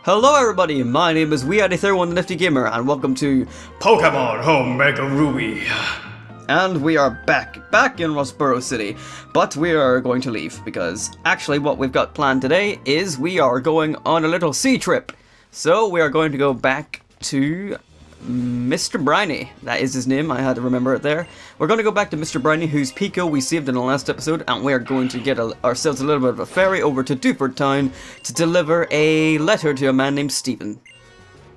Hello everybody, my name is We81 the Nifty Gamer, and welcome to Pokemon Omega Ruby. And we are back in Rustboro City, but we are going to leave, because actually what we've got planned today is we are going on a little sea trip. So we are going to go back to Mr. Briny, that is his name, I had to remember it there. We're going to go back to Mr. Briny, whose Pico we saved in the last episode, and we are going to get ourselves a little bit of a ferry over to Dewford Town to deliver a letter to a man named Stephen.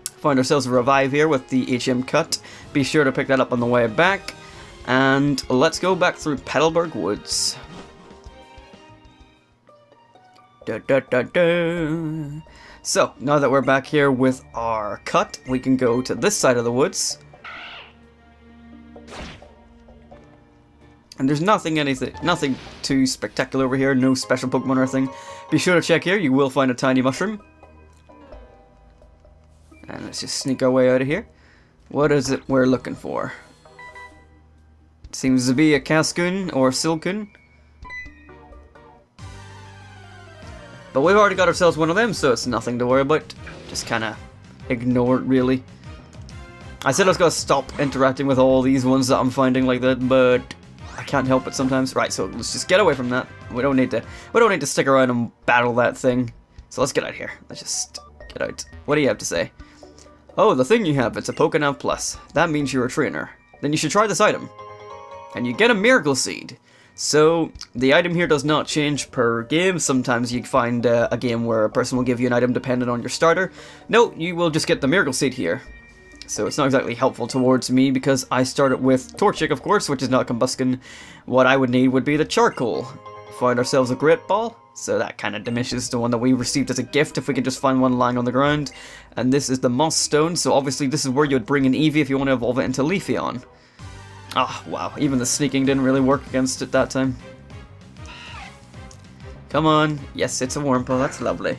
Find ourselves a revive here with the HM cut. Be sure to pick that up on the way back. And let's go back through Petalburg Woods. Da, da, da, da. So, now that we're back here with our cut, we can go to this side of the woods. And there's nothing too spectacular over here, no special Pokemon or anything. Be sure to check here, you will find a tiny mushroom. And let's just sneak our way out of here. What is it we're looking for? It seems to be a Cascoon or Silcoon. But we've already got ourselves one of them, so it's nothing to worry about. Just kind of ignore it, really. I said I was going to stop interacting with all these ones that I'm finding like that, but I can't help it sometimes. Right, so let's just get away from that. We don't need to stick around and battle that thing. So let's get out of here. Let's just get out. What do you have to say? Oh, the thing you have, it's a Pokénav Plus. That means you're a trainer. Then you should try this item. And you get a Miracle Seed. So, the item here does not change per game. Sometimes you find a game where a person will give you an item dependent on your starter. No, you will just get the Miracle Seed here. So it's not exactly helpful towards me because I started with Torchic, of course, which is not Combuskin. What I would need would be the Charcoal. Find ourselves a Great Ball, so that kind of diminishes the one that we received as a gift if we could just find one lying on the ground. And this is the Moss Stone, so obviously this is where you would bring in Eevee if you want to evolve it into Leafeon. Ah, wow, even the sneaking didn't really work against it that time. Come on. Yes, it's a Wurmple, that's lovely.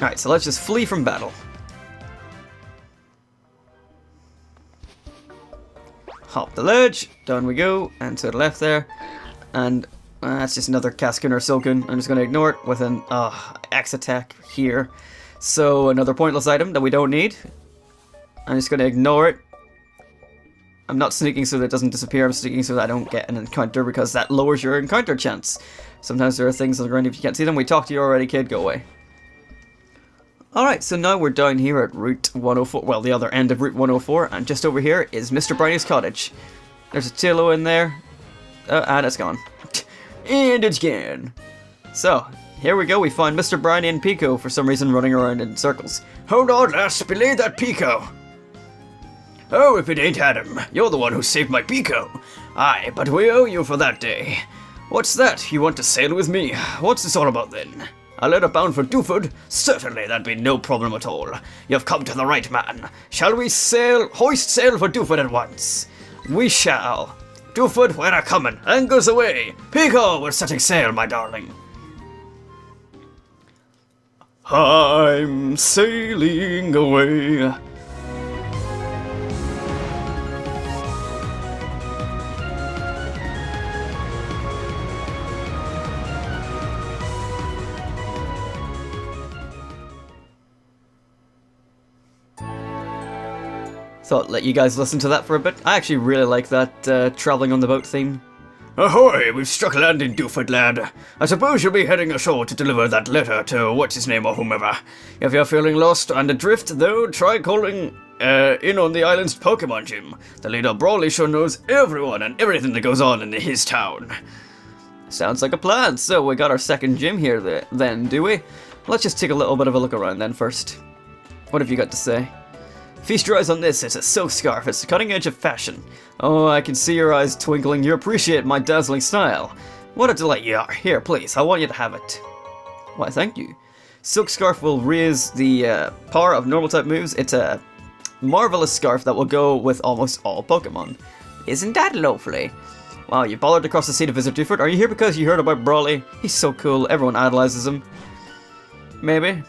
Alright, so let's just flee from battle. Hop the ledge, down we go, and to the left there. And that's just another Cascoon or Silcoon. I'm just going to ignore it with an X attack here. So, another pointless item that we don't need. I'm just going to ignore it. I'm not sneaking so that it doesn't disappear, I'm sneaking so that I don't get an encounter because that lowers your encounter chance. Sometimes there are things on the ground if you can't see them. We talked to you already, kid, go away. Alright, so now we're down here at Route 104, well, the other end of Route 104, and just over here is Mr. Briny's cottage. There's a Tilo in there, and it's gone. And it's gone. So, here we go, we find Mr. Briny and Pico for some reason running around in circles. Hold on, lass, belay that Pico. Oh, if it ain't Adam, you're the one who saved my Pico. Aye, but we owe you for that day. What's that? You want to sail with me? What's this all about then? A letter bound for Dewford? Certainly, that'd be no problem at all. You've come to the right man. Shall we hoist sail for Dewford at once? We shall. Dewford, we're a-comin'. Angles away. Pico, we're setting sail, my darling. I'm sailing away. Thought I'd let you guys listen to that for a bit. I actually really like that travelling on the boat theme. Ahoy, we've struck land in Dewford, lad. I suppose you'll be heading ashore to deliver that letter to what's-his-name or whomever. If you're feeling lost and adrift, though, try calling in on the island's Pokémon Gym. The leader Brawly sure knows everyone and everything that goes on in his town. Sounds like a plan. So we got our second gym here then, do we? Let's just take a little bit of a look around then first. What have you got to say? Feast your eyes on this, it's a silk scarf, it's the cutting edge of fashion. Oh, I can see your eyes twinkling, you appreciate my dazzling style. What a delight you are. Here, please, I want you to have it. Why, thank you. Silk scarf will raise the power of normal type moves. It's a marvelous scarf that will go with almost all Pokemon. Isn't that lovely? Wow, you bothered across the sea to visit Dewford. Are you here because you heard about Brawly? He's so cool, everyone idolizes him. Maybe.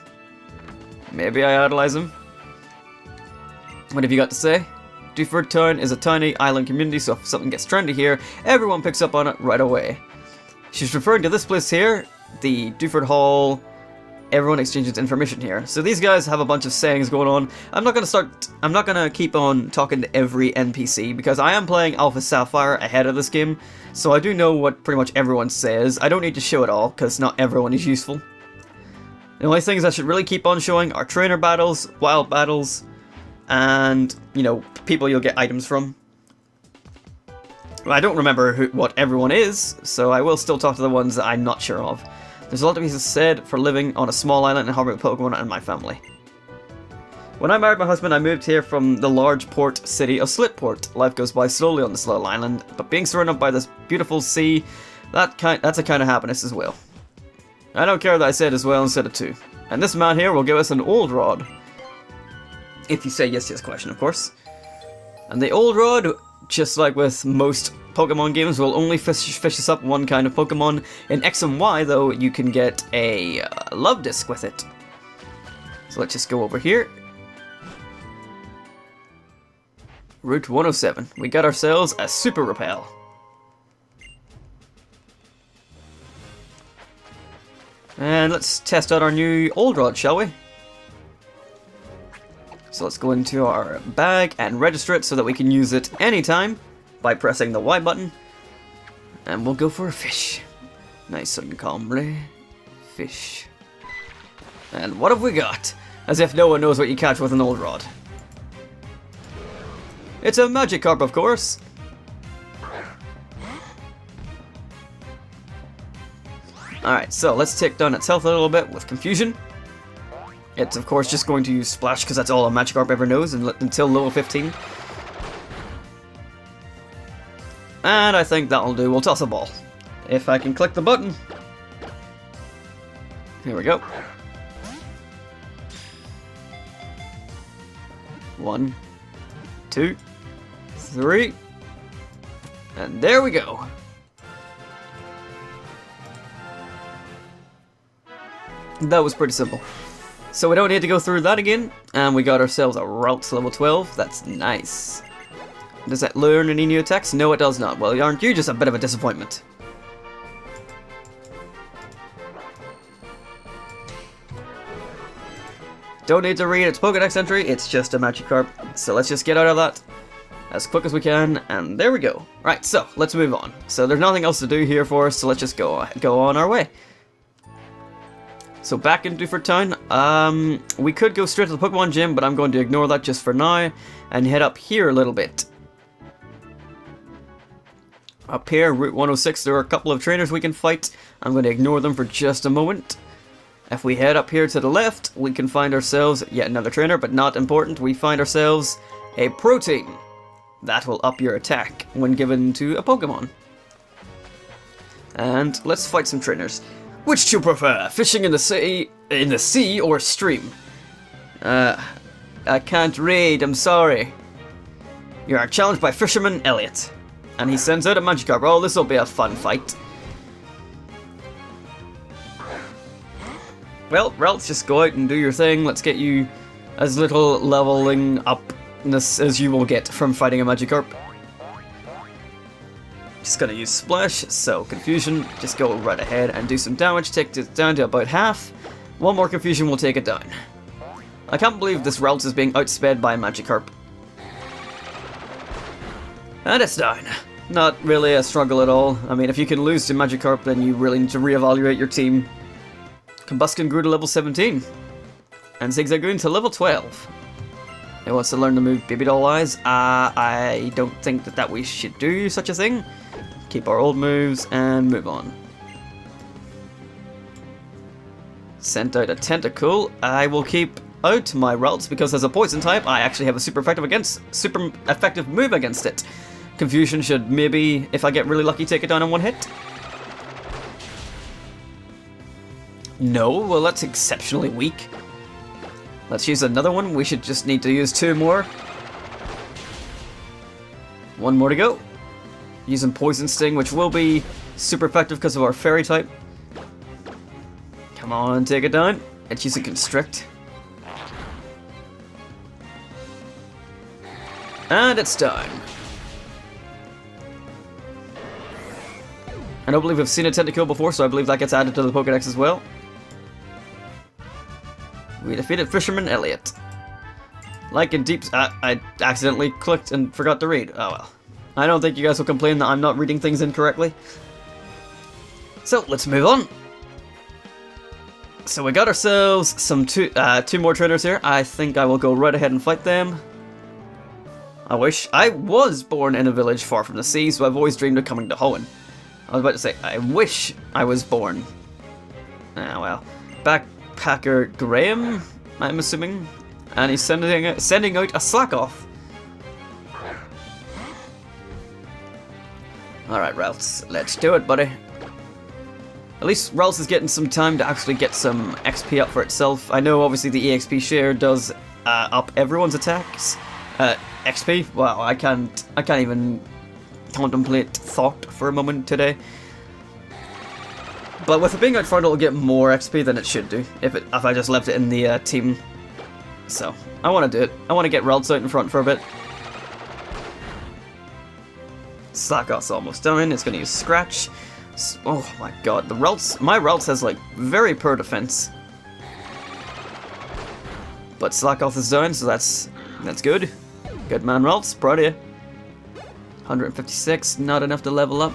Maybe I idolize him. What have you got to say? Dewford Town is a tiny island community, so if something gets trendy here, everyone picks up on it right away. She's referring to this place here. the Dewford Hall. Everyone exchanges information here. So these guys have a bunch of sayings going on. I'm not gonna keep on talking to every NPC because I am playing Alpha Sapphire ahead of this game, so I do know what pretty much everyone says. I don't need to show it all because not everyone is useful. The only things I should really keep on showing are trainer battles, wild battles, and, you know, people you'll get items from. I don't remember what everyone is, so I will still talk to the ones that I'm not sure of. There's a lot to be said for living on a small island and harboring Pokemon and my family. When I married my husband, I moved here from the large port city of Slitport. Life goes by slowly on this little island, but being surrounded by this beautiful sea, that's a kind of happiness as well. I don't care that I said as well instead of two. And this man here will give us an old rod. If you say yes to this question, of course. And the old rod, just like with most Pokemon games, will only fish us up one kind of Pokemon. In X and Y, though, you can get a love disc with it. So let's just go over here. Route 107. We got ourselves a Super Repel. And let's test out our new old rod, shall we? So let's go into our bag and register it so that we can use it anytime by pressing the Y button. And we'll go for a fish. Nice and calmly. Fish. And what have we got? As if no one knows what you catch with an old rod. It's a Magikarp, of course. Alright, so let's take down its health a little bit with Confusion. It's of course just going to use Splash because that's all a Magikarp ever knows until level 15. And I think that'll do. We'll toss a ball. If I can click the button. Here we go. 1, 2, 3. And there we go. That was pretty simple. So we don't need to go through that again, and we got ourselves a Route level 12. That's nice. Does that learn any new attacks? No, it does not. Well, aren't you just a bit of a disappointment? Don't need to read its Pokédex entry, it's just a Magikarp. So let's just get out of that as quick as we can, and there we go. Right, so let's move on. So there's nothing else to do here for us, so let's just go on our way. So back in Dewford Town, we could go straight to the Pokemon Gym, but I'm going to ignore that just for now, and head up here a little bit. Up here, Route 106, there are a couple of trainers we can fight. I'm going to ignore them for just a moment. If we head up here to the left, we can find ourselves yet another trainer, but not important. We find ourselves a protein. That will up your attack when given to a Pokemon. And let's fight some trainers. Which do you prefer, fishing in the sea or stream? I can't read, I'm sorry. You are challenged by Fisherman Elliot. And he sends out a Magikarp. Oh, this will be a fun fight. Well, Ralph, just go out and do your thing. Let's get you as little leveling upness as you will get from fighting a Magikarp. Just gonna use Splash, so Confusion, just go right ahead and do some damage, take it down to about half. One more Confusion will take it down. I can't believe this Ralts is being outsped by a Magikarp. And it's down. Not really a struggle at all. I mean, if you can lose to Magikarp, then you really need to reevaluate your team. Combuskin grew to level 17. And Zigzagoon to level 12. He wants to learn the move Baby Doll Eyes. I don't think that we should do such a thing. Keep our old moves and move on. Sent out a Tentacool. I will keep out my Ralts because as a poison type, I actually have a super effective move against it. Confusion should maybe, if I get really lucky, take it down in one hit. No, well that's exceptionally weak. Let's use another one. We should just need to use two more. One more to go. Using Poison Sting, which will be super effective because of our Fairy type. Come on, take it down. It's using Constrict. And it's down. I don't believe we've seen a Tentacool before, so I believe that gets added to the Pokédex as well. We defeated Fisherman Elliot. Like in deep... I accidentally clicked and forgot to read. Oh well. I don't think you guys will complain that I'm not reading things incorrectly. So, let's move on. So we got ourselves some two more trainers here. I think I will go right ahead and fight them. I wish I was born in a village far from the sea, so I've always dreamed of coming to Hoenn. I was about to say, I wish I was born. Ah, well. Backpacker Graham, I'm assuming. And he's sending out a slack-off. Alright, Ralphs, let's do it, buddy. At least Ralphs is getting some time to actually get some XP up for itself. I know, obviously, the EXP share does up everyone's attacks. XP? Wow, I can't even contemplate thought for a moment today. But with it being out front, it'll get more XP than it should do if I just left it in the team. So I want to do it. I want to get Ralts out in front for a bit. Slackoff's almost done. It's going to use Scratch. Oh my god, my Ralts has like very poor defense. But Slackoff is down, so that's good. Good man, Ralts. Proud of you. 156, not enough to level up.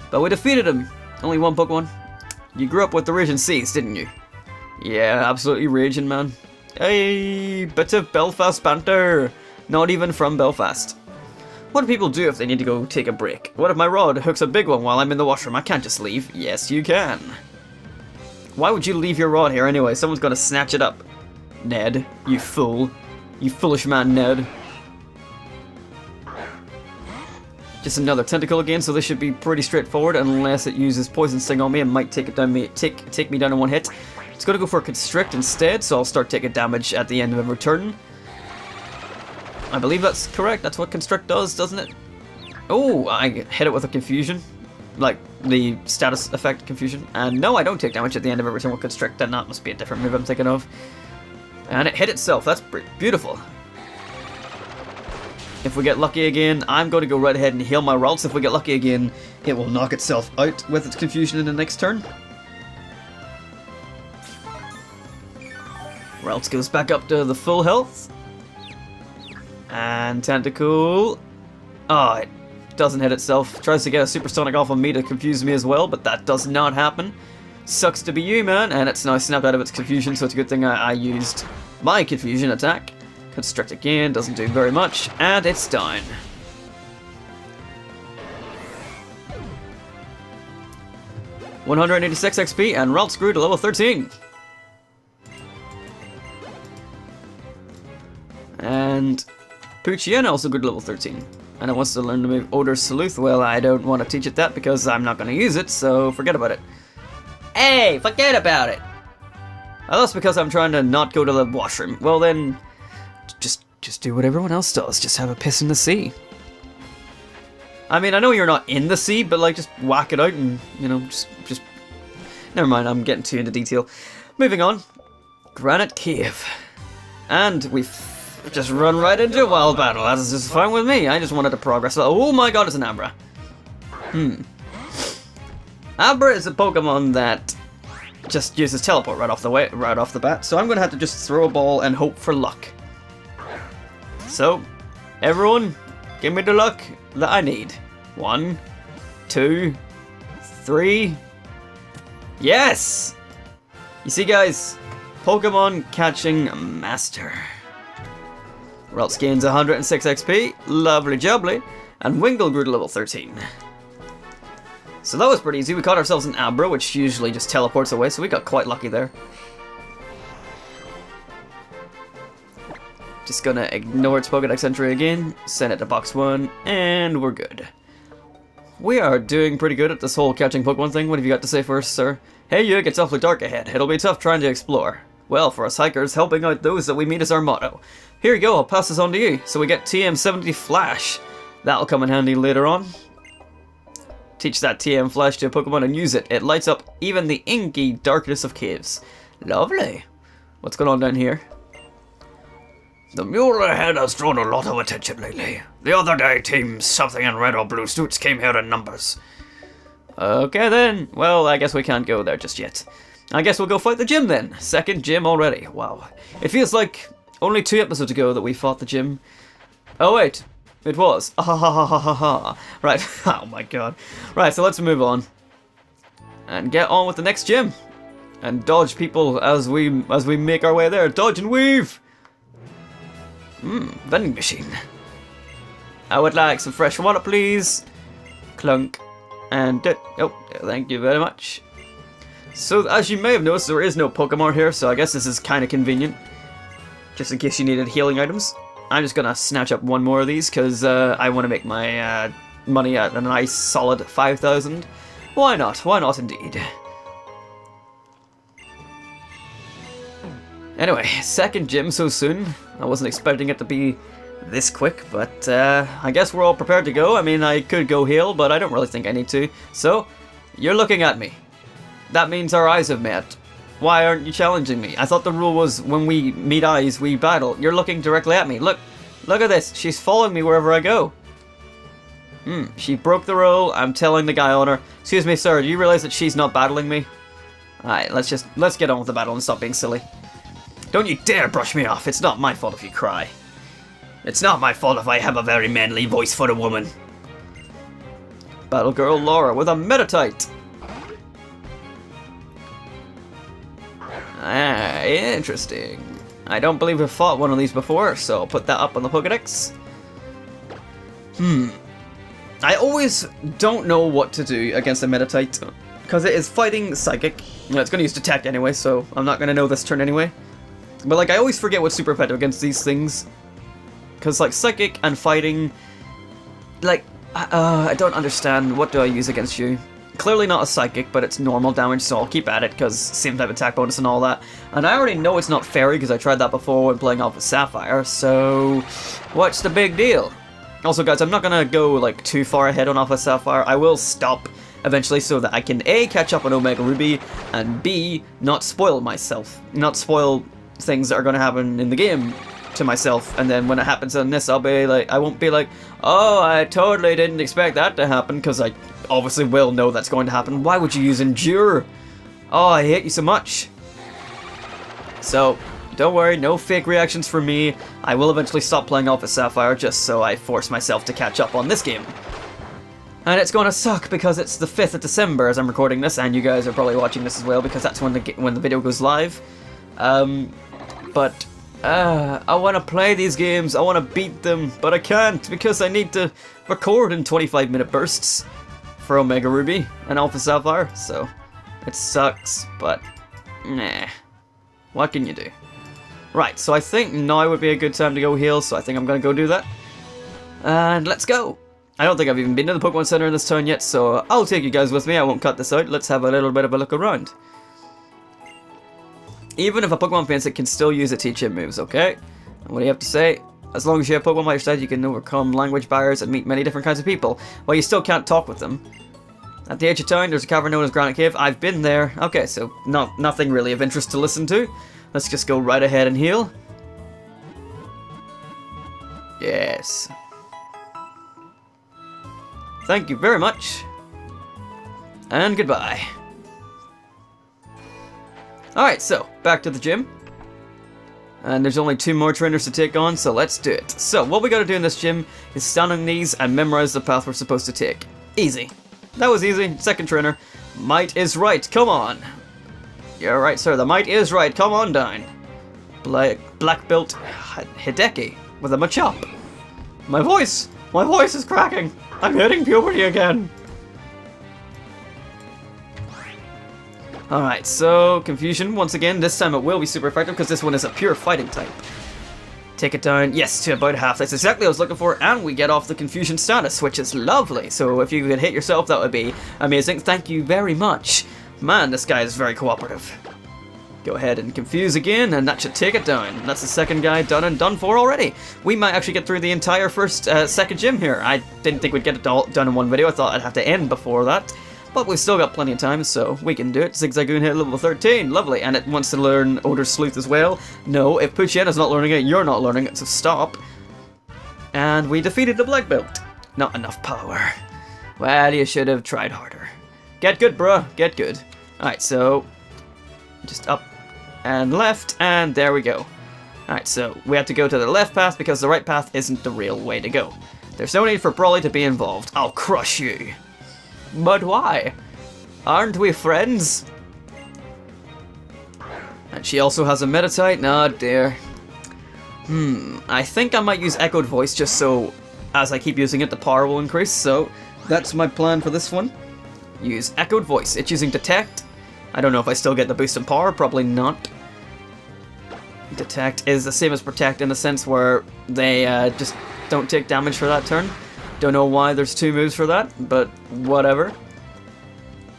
But we defeated him. Only one Pokemon. You grew up with the Region Seas, didn't you? Yeah, absolutely raging, man. Hey, bit of Belfast banter. Not even from Belfast. What do people do if they need to go take a break? What if my rod hooks a big one while I'm in the washroom? I can't just leave. Yes, you can. Why would you leave your rod here anyway? Someone's gonna snatch it up. Ned, you fool. You foolish man, Ned. Just another tentacle again, so this should be pretty straightforward unless it uses Poison Sting on me and might take me down in one hit. It's going to go for Constrict instead, so I'll start taking damage at the end of every turn. I believe that's correct. That's what Constrict does, doesn't it? Oh, I hit it with a Confusion. Like, the status effect Confusion. And no, I don't take damage at the end of every turn with Constrict. Then that must be a different move I'm thinking of. And it hit itself. That's beautiful. If we get lucky again, I'm going to go right ahead and heal my Ralts. If we get lucky again, it will knock itself out with its Confusion in the next turn. Ralts goes back up to the full health. And Tentacool. Oh, it doesn't hit itself. Tries to get a Supersonic off on me to confuse me as well, but that does not happen. Sucks to be you, man. And it's now snapped out of its Confusion, so it's a good thing I used my Confusion attack. Constrict again, doesn't do very much, and it's down. $186 XP, and Ralts grew to level 13. And Poochyena also grew to level 13. And it wants to learn the move Odor Sleuth. Well, I don't want to teach it that because I'm not going to use it, so forget about it. Hey, forget about it! Oh, that's because I'm trying to not go to the washroom. Well then... Just do what everyone else does. Just have a piss in the sea. I mean, I know you're not in the sea, but like, just whack it out and, you know, just... Never mind, I'm getting too into detail. Moving on. Granite Cave. And we've just run right into a wild battle. That is just fine with me. I just wanted to progress. Oh my god, it's an Abra. Abra is a Pokemon that just uses Teleport right off the bat. So I'm going to have to just throw a ball and hope for luck. So, everyone, give me the luck that I need. 1, 2, 3. Yes! You see, guys, Pokemon Catching Master. Ralts gains 106 XP, lovely jubbly, and Wingull grew to level 13. So that was pretty easy. We caught ourselves an Abra, which usually just teleports away, so we got quite lucky there. Just gonna ignore its Pokédex entry again, send it to box 1, and we're good. We are doing pretty good at this whole catching Pokemon thing. What have you got to say first, sir? Hey, you, it's awfully dark ahead. It'll be tough trying to explore. Well, for us hikers, helping out those that we meet is our motto. Here you go, I'll pass this on to you. So we get TM70 Flash. That'll come in handy later on. Teach that TM Flash to a Pokemon and use it. It lights up even the inky darkness of caves. Lovely. What's going on down here? The mule ahead has drawn a lot of attention lately. The other day, teams something in red or blue suits came here in numbers. Okay then. Well, I guess we can't go there just yet. I guess we'll go fight the gym then. Second gym already. Wow. It feels like only 2 episodes ago that we fought the gym. Oh wait, it was. Ah ha ha ha ha ha. Right. Oh my god. Right, so let's move on. And get on with the next gym. And dodge people as we make our way there. Dodge and weave! Vending machine. I would like some fresh water, please. Clunk. And oh, thank you very much. So, as you may have noticed, there is no Pokemon here, so I guess this is kind of convenient. Just in case you needed healing items. I'm just gonna snatch up one more of these, because I want to make my money at a nice solid 5,000. Why not? Why not indeed? Anyway, second gym so soon. I wasn't expecting it to be this quick, but I guess we're all prepared to go. I mean, I could go heal, but I don't really think I need to. So, you're looking at me. That means our eyes have met. Why aren't you challenging me? I thought the rule was when we meet eyes, we battle. You're looking directly at me. Look at this. She's following me wherever I go. She broke the rule. I'm telling the guy on her. Excuse me, sir, do you realize that she's not battling me? Alright, let's get on with the battle and stop being silly. Don't you dare brush me off. It's not my fault if you cry. It's not my fault if I have a very manly voice for a woman. Battle Girl Laura with a Meditite. Ah, interesting. I don't believe I've fought one of these before, so I'll put that up on the Pokedex. I always don't know what to do against a Meditite, because it is fighting Psychic. It's going to use Detect anyway, so I'm not going to know this turn anyway. But like, I always forget what super effective against these things. Because like, Psychic and fighting, like, I don't understand. What do I use against you? Clearly not a Psychic, but it's normal damage, so I'll keep at it, because same type attack bonus and all that. And I already know it's not Fairy, because I tried that before when playing off with Sapphire, so what's the big deal? Also guys, I'm not going to go like too far ahead on Alpha Sapphire. I will stop eventually so that I can A, catch up on Omega Ruby, and B, not spoil myself. Not spoil things that are going to happen in the game to myself, and then when it happens on this, I'll be like, I won't be like, oh, I totally didn't expect that to happen, because I obviously will know that's going to happen. Why would you use Endure? Oh, I hate you so much. So, don't worry, no fake reactions from me. I will eventually stop playing Alpha Sapphire just so I force myself to catch up on this game. And it's gonna suck because it's the 5th of December as I'm recording this, and you guys are probably watching this as well because that's when the video goes live. But I want to play these games, I want to beat them, but I can't because I need to record in 25-minute bursts for Omega Ruby and Alpha Sapphire, so it sucks, but nah. What can you do? Right, so I think now would be a good time to go heal, so I think I'm going to go do that. And let's go! I don't think I've even been to the Pokemon Center in this town yet, so I'll take you guys with me, I won't cut this out, let's have a little bit of a look around. Even if a Pokemon fails, it can still use it to teach it moves, okay? And what do you have to say? As long as you have Pokemon by your side, you can overcome language barriers and meet many different kinds of people. Well, you still can't talk with them. At the edge of town, there's a cavern known as Granite Cave. I've been there. Okay, so nothing really of interest to listen to. Let's just go right ahead and heal. Yes. Thank you very much. And goodbye. Alright, so, back to the gym. And there's only 2 more trainers to take on, so let's do it. So, what we gotta do in this gym is stand on these and memorize the path we're supposed to take. Easy. That was easy. Second trainer. Might is right, come on. You're right, sir, the might is right, come on down. Black belt Hideki with a Machop. My voice is cracking. I'm hitting puberty again. Alright, so Confusion, once again, this time it will be super effective because this one is a pure fighting type. Take it down, yes, to about half, that's exactly what I was looking for, and we get off the Confusion status, which is lovely, so if you could hit yourself, that would be amazing, thank you very much. Man, this guy is very cooperative. Go ahead and Confuse again, and that should take it down. That's the second guy done and done for already. We might actually get through the entire second gym here. I didn't think we'd get it all done in one video, I thought I'd have to end before that. But we've still got plenty of time, so we can do it. Zigzagoon hit level 13, lovely, and it wants to learn Odor Sleuth as well. No, if Puchien is not learning it, you're not learning it, so stop. And we defeated the Black Belt. Not enough power. Well, you should have tried harder. Get good, bruh. Get good. Alright, so just up and left, and there we go. Alright, so we have to go to the left path because the right path isn't the real way to go. There's no need for Brawly to be involved. I'll crush you. But why? Aren't we friends? And she also has a Meditite. Oh dear. I think I might use Echoed Voice just so as I keep using it the power will increase. So that's my plan for this one. Use Echoed Voice. It's using Detect. I don't know if I still get the boost in power. Probably not. Detect is the same as Protect in the sense where they just don't take damage for that turn. Don't know why there's 2 moves for that, but whatever.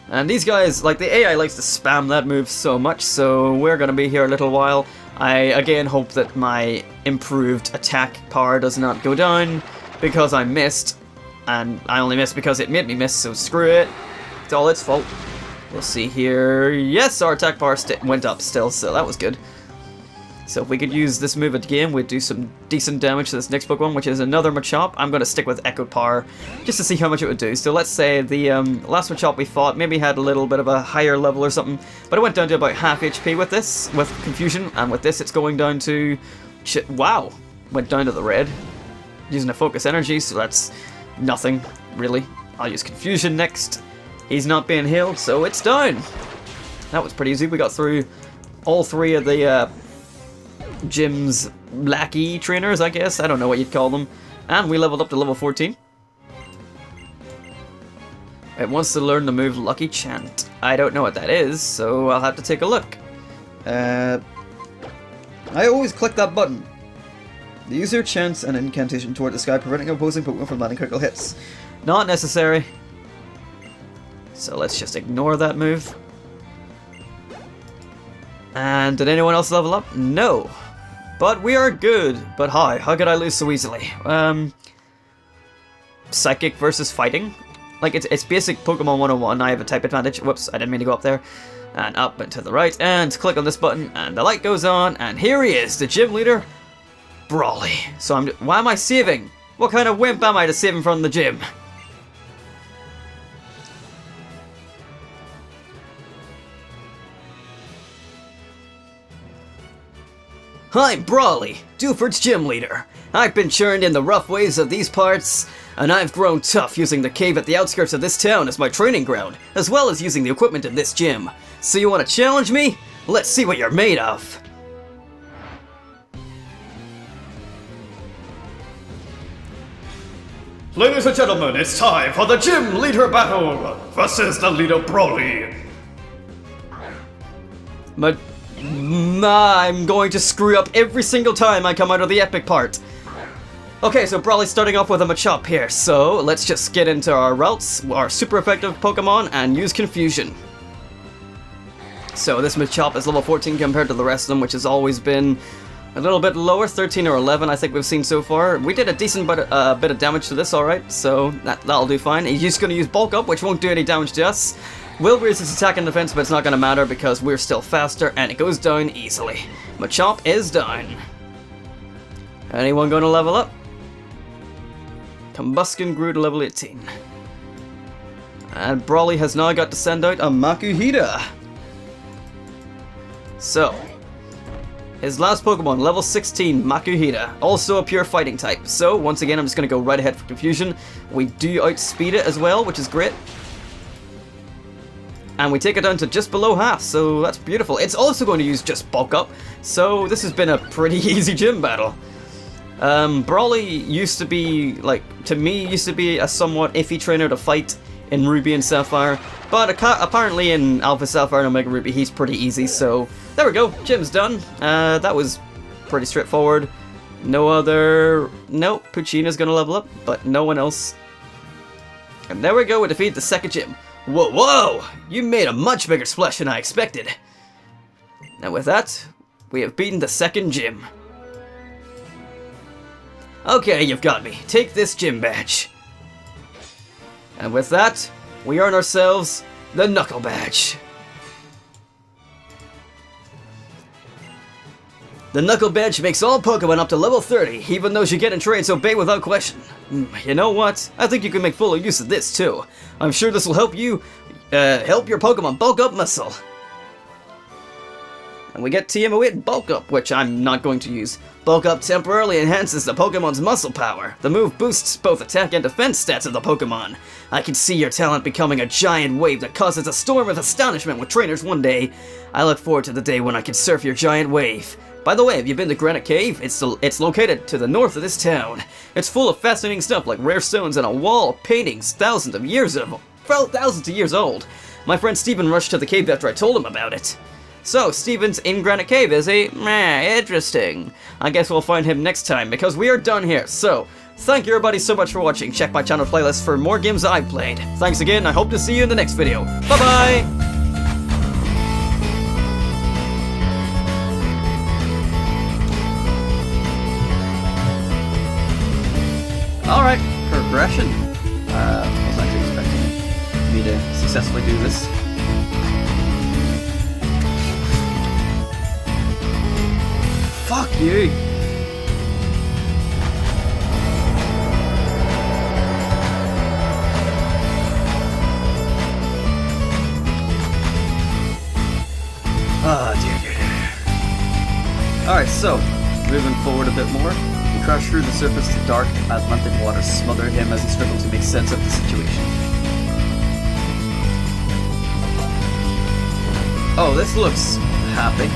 And these guys, like the AI likes to spam that move so much, so we're going to be here a little while. I again hope that my improved attack power does not go down because I missed. And I only missed because it made me miss, so screw it. It's all its fault. We'll see here. Yes, our attack power went up still, so that was good. So if we could use this move again, we'd do some decent damage to this next Pokemon, which is another Machop. I'm going to stick with Echo Power, just to see how much it would do. So let's say the last Machop we fought maybe had a little bit of a higher level or something, but it went down to about half HP with this, with Confusion, and with this it's going down to... wow! Went down to the red. Using a Focus Energy, so that's nothing, really. I'll use Confusion next. He's not being healed, so it's down! That was pretty easy. We got through all 3 of the... Gym's lackey trainers, I guess. I don't know what you'd call them. And we leveled up to level 14. It wants to learn the move Lucky Chant. I don't know what that is, so I'll have to take a look. I always click that button. The user chants an incantation toward the sky, preventing opposing Pokemon from landing critical hits. Not necessary. So let's just ignore that move. And did anyone else level up? No. But we are good. But hi, how could I lose so easily? Psychic versus fighting? Like, it's basic Pokemon 101. I have a type advantage. Whoops, I didn't mean to go up there. And up and to the right. And click on this button. And the light goes on. And here he is, the gym leader, Brawly. So why am I saving? What kind of wimp am I to save him from the gym? I'm Brawly, Dewford's gym leader. I've been churned in the rough ways of these parts, and I've grown tough using the cave at the outskirts of this town as my training ground, as well as using the equipment in this gym. So you want to challenge me? Let's see what you're made of. Ladies and gentlemen, it's time for the gym leader battle versus the leader Brawly. But I'm going to screw up every single time I come out of the epic part. Okay, so Brawly's starting off with a Machop here, so let's just get into our routes, our super effective Pokemon, and use Confusion. So this Machop is level 14 compared to the rest of them, which has always been a little bit lower, 13 or 11 I think we've seen so far. We did a decent bit of damage to this, alright, so that'll do fine. He's just going to use Bulk Up, which won't do any damage to us. Will raise its attack and defense, but it's not going to matter because we're still faster and it goes down easily. Machop is down. Anyone going to level up? Combuskin grew to level 18. And Brawly has now got to send out a Makuhita. So, his last Pokemon, level 16, Makuhita, also a pure fighting type. So, once again, I'm just going to go right ahead for Confusion. We do outspeed it as well, which is great. And we take it down to just below half, so that's beautiful. It's also going to use just Bulk Up, so this has been a pretty easy gym battle. Brawly used to be, like, to me, used to be a somewhat iffy trainer to fight in Ruby and Sapphire, but apparently in Alpha Sapphire and Omega Ruby he's pretty easy, so there we go, gym's done. That was pretty straightforward. No other... Nope, Puccina's gonna level up, but no one else. And there we go, we defeat the second gym. Whoa, whoa! You made a much bigger splash than I expected. And with that, we have beaten the second gym. Okay, you've got me. Take this gym badge. And with that, we earn ourselves the Knuckle Badge. The Knuckle Badge makes all Pokemon up to level 30, even those you get in trades obey without question. You know what? I think you can make full use of this too. I'm sure this will help you help your Pokemon bulk up muscle. And we get TM08 Bulk Up, which I'm not going to use. Bulk Up temporarily enhances the Pokemon's muscle power. The move boosts both attack and defense stats of the Pokemon. I can see your talent becoming a giant wave that causes a storm of astonishment with trainers one day. I look forward to the day when I can surf your giant wave. By the way, have you been to Granite Cave? It's located to the north of this town. It's full of fascinating stuff like rare stones and a wall of paintings thousands of years old. My friend Steven rushed to the cave after I told him about it. So, Steven's in Granite Cave, is he? Interesting. I guess we'll find him next time, because we are done here. So, thank you everybody so much for watching. Check my channel playlist for more games I've played. Thanks again, I hope to see you in the next video. Bye-bye! Alright, progression. Wasn't actually expecting me to successfully do this. Fuck you! Ah, dear. Alright, so, moving forward a bit more, we crash through the surface to dark Atlantic waters, smother him as he struggles to make sense of the situation. Oh, this looks happy.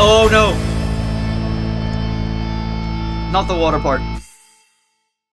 Oh no! Not the water part.